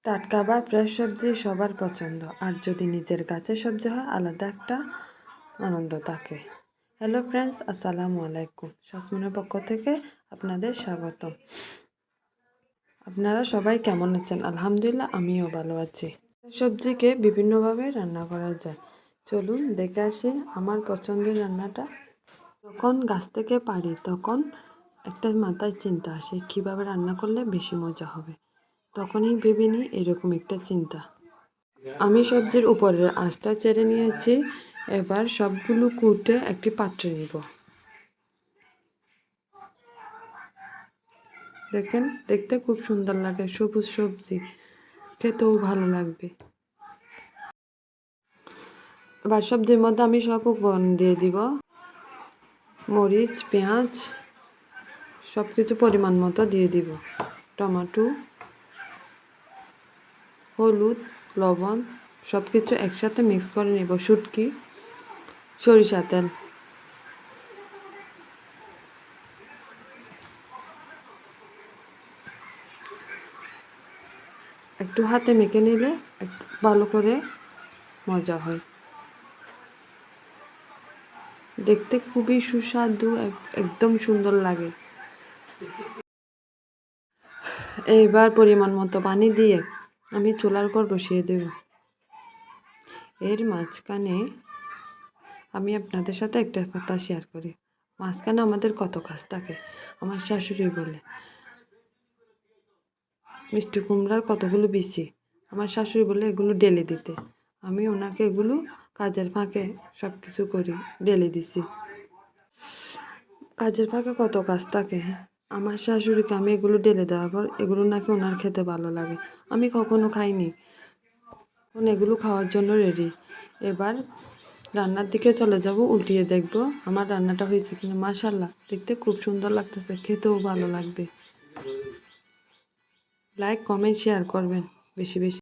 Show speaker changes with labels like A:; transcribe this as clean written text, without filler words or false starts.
A: টাটকা বা ফ্রেশ সবজি সবার পছন্দ, আর যদি নিজের গাছের সবজি হয় আলাদা একটা আনন্দ থাকে। হ্যালো ফ্রেন্ডস, আসসালামু আলাইকুম। শাসমনের পক্ষ থেকে আপনাদের স্বাগত। আপনারা সবাই কেমন আছেন? আলহামদুলিল্লাহ, আমিও ভালো আছি। সবজিকে বিভিন্নভাবে রান্না করা যায়, চলুন দেখে আসি আমার পছন্দের রান্নাটা। যখন গাছ থেকে পারি তখন একটা মাথায় চিন্তা আসে কীভাবে রান্না করলে বেশি মজা হবে। তখনই ভেবে নিই এরকম একটা চিন্তা। আমি সবজির উপরের আঁশটা ছেড়ে নিয়েছি। এবার সবগুলো কুটে একটি পাত্রে নিব। দেখেন, দেখতে খুব সুন্দর লাগে, সবুজ সবজি, খেতেও ভালো লাগবে। এবার সবজির মধ্যে আমি সব উপকরণ দিয়ে দিব। মরিচ, পেঁয়াজ সব কিছু পরিমাণ মতো দিয়ে দিব। টমেটো, হলুদ, লবণ সব কিছু একসাথে মিক্স করে নেব। শুটকি, সরিষা তেল, একটু হাতে মেখে নিলে একটু ভালো করে মজা হয়। দেখতে খুবই সুস্বাদু, একদম সুন্দর লাগে। এইবার পরিমাণ মতো পানি দিয়ে আমি চুলার উপর বসিয়ে দেব। এর মাঝখানে আমি আপনাদের সাথে একটা কথা শেয়ার করি। মাঝখানে আমাদের কত কাজ থাকে। আমার শাশুড়ি বলে মিষ্টি কুমড়ার কতগুলো বিচি, আমার শাশুড়ি বলে এগুলো ডেলে দিতে। আমি ওনাকে এগুলো কাজের ফাঁকে সব কিছু করি, ডেলে দিছি। কাজের ফাঁকে কত কাজ থাকে। আমার শাশুড়িকে আমি এগুলো ডেলে দেওয়ার পর এগুলো নাকি ওনার খেতে ভালো লাগে। আমি কখনো খাইনি, এখন এগুলো খাওয়ার জন্য রেডি। এবার রান্নার দিকে চলে যাব, উল্টিয়ে দেখব আমার রান্নাটা হয়েছে কিনা। মাশাআল্লাহ, দেখতে খুব সুন্দর লাগতেছে, খেতেও ভালো লাগবে। লাইক, কমেন্ট, শেয়ার করবেন বেশি বেশি।